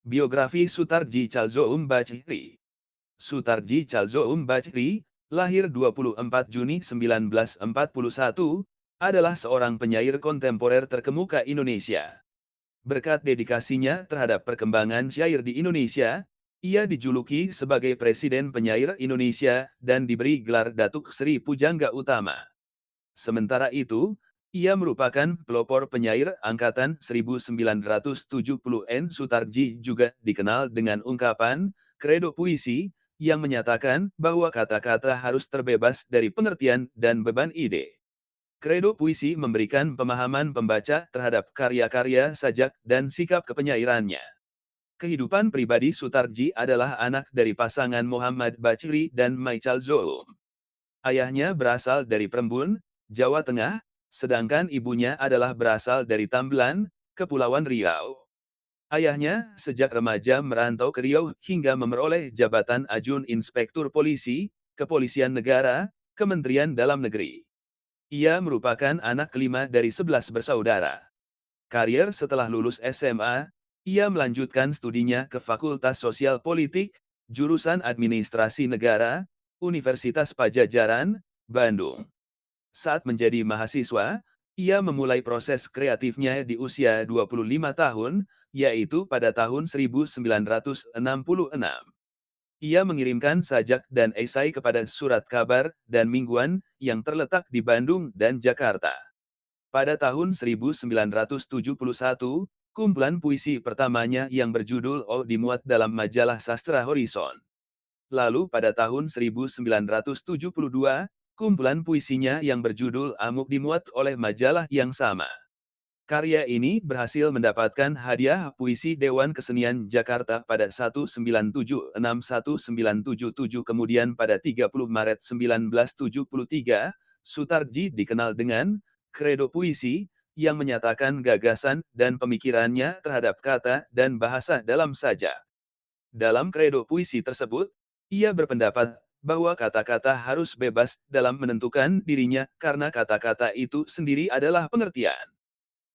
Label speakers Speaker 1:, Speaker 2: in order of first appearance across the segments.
Speaker 1: Biografi Sutarji Chalzoum Bachri. Sutarji Chalzoum Bachri, lahir 24 Juni 1941, adalah seorang penyair kontemporer terkemuka Indonesia. Berkat dedikasinya terhadap perkembangan syair di Indonesia, ia dijuluki sebagai Presiden Penyair Indonesia dan diberi gelar Datuk Seri Pujangga Utama. Sementara itu, ia merupakan pelopor penyair angkatan 1970-an. Sutarji juga dikenal dengan ungkapan, kredo puisi, yang menyatakan bahwa kata-kata harus terbebas dari pengertian dan beban ide. Kredo puisi memberikan pemahaman pembaca terhadap karya-karya sajak dan sikap kepenyairannya. Kehidupan pribadi Sutarji adalah anak dari pasangan Muhammad Bachri dan Mai Chalzoum. Ayahnya berasal dari Prembun, Jawa Tengah, sedangkan ibunya adalah berasal dari Tambelan, Kepulauan Riau. Ayahnya sejak remaja merantau ke Riau hingga memperoleh jabatan Ajun Inspektur Polisi, Kepolisian Negara, Kementerian Dalam Negeri. Ia merupakan anak kelima dari 11 bersaudara. Karier setelah lulus SMA, ia melanjutkan studinya ke Fakultas Sosial Politik, jurusan Administrasi Negara, Universitas Pajajaran, Bandung. Saat menjadi mahasiswa, ia memulai proses kreatifnya di usia 25 tahun, yaitu pada tahun 1966. Ia mengirimkan sajak dan esai kepada Surat Kabar dan Mingguan yang terletak di Bandung dan Jakarta. Pada tahun 1971, kumpulan puisi pertamanya yang berjudul O dimuat dalam majalah sastra Horizon. Lalu pada tahun 1972, kumpulan puisinya yang berjudul Amuk dimuat oleh majalah yang sama. Karya ini berhasil mendapatkan hadiah puisi Dewan Kesenian Jakarta pada 1976-1977. Kemudian pada 30 Maret 1973, Sutarji dikenal dengan Kredo Puisi, yang menyatakan gagasan dan pemikirannya terhadap kata dan bahasa dalam sajak. Dalam kredo puisi tersebut, ia berpendapat bahwa kata-kata harus bebas dalam menentukan dirinya karena kata-kata itu sendiri adalah pengertian.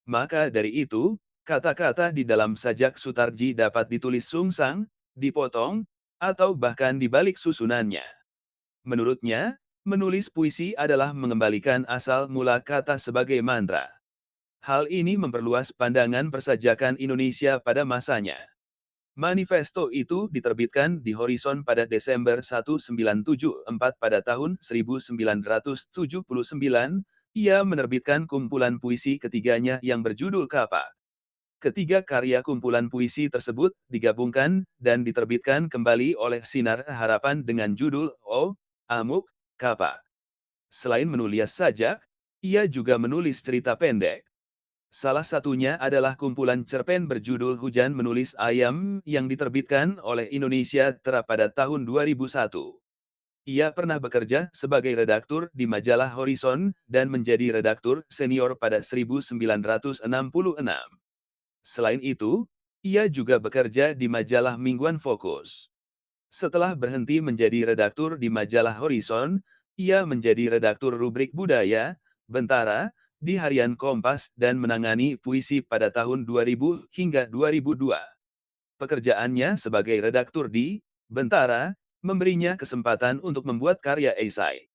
Speaker 1: Maka dari itu, kata-kata di dalam sajak Sutarji dapat ditulis sungsang, dipotong, atau bahkan dibalik susunannya. Menurutnya, menulis puisi adalah mengembalikan asal mula kata sebagai mantra. Hal ini memperluas pandangan persajakan Indonesia pada masanya. Manifesto itu diterbitkan di Horizon pada Desember 1974. Pada tahun 1979, ia menerbitkan kumpulan puisi ketiganya yang berjudul Kapak. Ketiga karya kumpulan puisi tersebut digabungkan dan diterbitkan kembali oleh Sinar Harapan dengan judul O, Amuk, Kapak. Selain menulis sajak, ia juga menulis cerita pendek. Salah satunya adalah kumpulan cerpen berjudul Hujan Menulis Ayam yang diterbitkan oleh Indonesia Tera pada tahun 2001. Ia pernah bekerja sebagai redaktur di majalah Horizon dan menjadi redaktur senior pada 1966. Selain itu, ia juga bekerja di majalah Mingguan Fokus. Setelah berhenti menjadi redaktur di majalah Horizon, ia menjadi redaktur rubrik Budaya, Bentara, di Harian Kompas dan menangani puisi pada tahun 2000 hingga 2002. Pekerjaannya sebagai redaktur di Bentara memberinya kesempatan untuk membuat karya esai.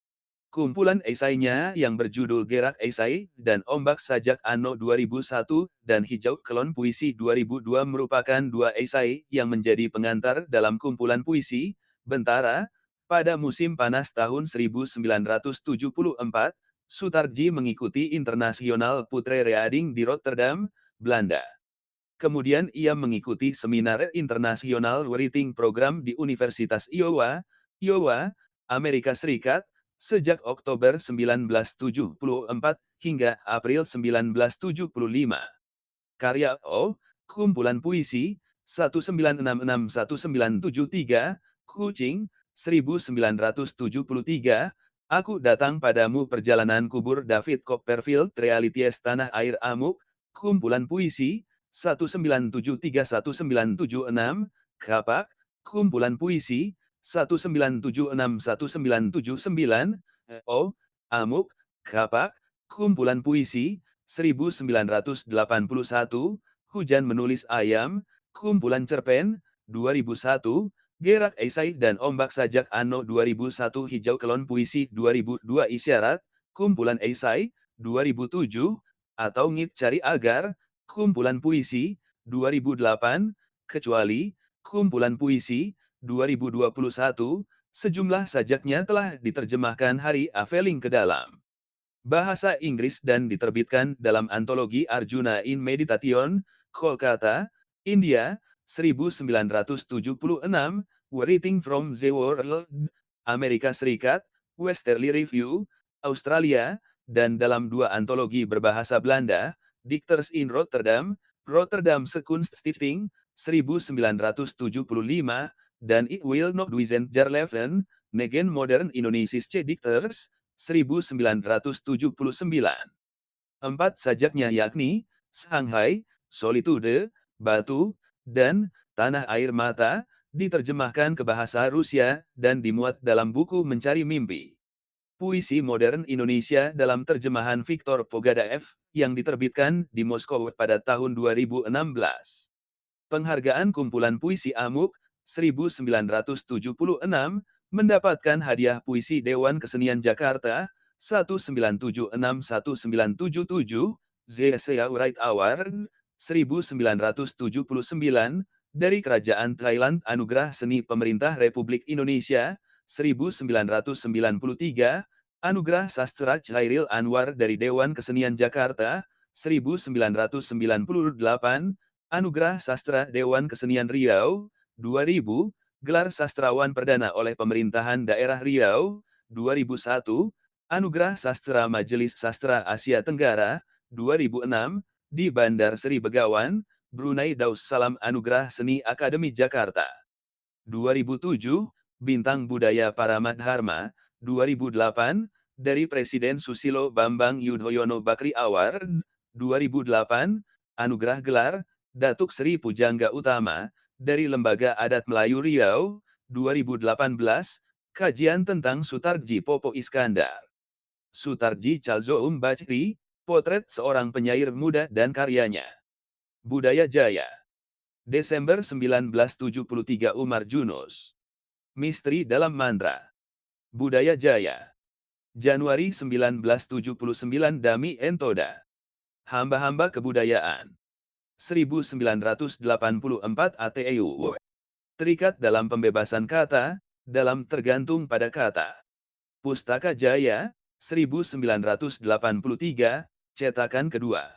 Speaker 1: Kumpulan esainya yang berjudul Gerak Esai dan Ombak Sajak Anno 2001 dan Hijau Kelon Puisi 2002 merupakan dua esai yang menjadi pengantar dalam kumpulan puisi Bentara. Pada musim panas tahun 1974, Sutarji mengikuti Internasional Putre Reading di Rotterdam, Belanda. Kemudian ia mengikuti seminar internasional writing program di Universitas Iowa, Amerika Serikat, sejak Oktober 1974 hingga April 1975. Karya O, kumpulan puisi, 1966-1973, Kucing, 1973, Aku Datang Padamu Perjalanan Kubur David Copperfield Realities Tanah Air Amuk, kumpulan puisi, 1973-1976, Kapak, kumpulan puisi, 1976-1979, O, Amuk, Kapak, kumpulan puisi, 1981, Hujan Menulis Ayam, Kumpulan cerpen, 2001, Gerak Esai dan Ombak Sajak Anno 2001 Hijau Kelon Puisi 2002 Isyarat, Kumpulan Esai, 2007, atau Ngit Cari Agar, Kumpulan Puisi, 2008, Kecuali, Kumpulan Puisi, 2021, sejumlah sajaknya telah diterjemahkan Hari Aveling ke dalam bahasa Inggris dan diterbitkan dalam antologi Arjuna in Meditation, Kolkata, India, 1976, Writing from the World, Amerika Serikat, Westerly Review, Australia, dan dalam dua antologi berbahasa Belanda, Dichters in Rotterdam, Rotterdamse Kunststichting, 1975, dan Ik Wil Nog Duizend Jaar Leven, Negen Modern Indonesische Dichters, 1979. Empat sajaknya yakni Shanghai, Solitude, Batu, dan Tanah Air Mata, diterjemahkan ke bahasa Rusia dan dimuat dalam buku Mencari Mimpi. Puisi Modern Indonesia dalam terjemahan Viktor Pogadaev yang diterbitkan di Moskow pada tahun 2016. Penghargaan Kumpulan Puisi Amuk, 1976, mendapatkan hadiah puisi Dewan Kesenian Jakarta, 1976-1977, ZSEA Wright Award, 1979, dari Kerajaan Thailand Anugerah Seni Pemerintah Republik Indonesia, 1993, Anugerah Sastra Chairil Anwar dari Dewan Kesenian Jakarta, 1998, Anugerah Sastra Dewan Kesenian Riau, 2000, Gelar Sastrawan Perdana oleh Pemerintahan Daerah Riau, 2001, Anugerah Sastra Majelis Sastra Asia Tenggara, 2006, di Bandar Seri Begawan, Brunei Darussalam Anugerah Seni Akademi Jakarta, 2007, Bintang Budaya Paramadharma, 2008, dari Presiden Susilo Bambang Yudhoyono Bakri Award, 2008, Anugerah Gelar, Datuk Seri Pujangga Utama, dari Lembaga Adat Melayu Riau, 2018, kajian tentang Sutarji Popo Iskandar. Sutarji Calzoum Bachri, potret seorang penyair muda dan karyanya. Budaya Jaya. Desember 1973 Umar Junus. Misteri dalam Mantra. Budaya Jaya. Januari 1979 Dami Entoda. Hamba-hamba kebudayaan. 1984 ATEU. Terikat dalam pembebasan kata, dalam tergantung pada kata. Pustaka Jaya, 1983, cetakan kedua.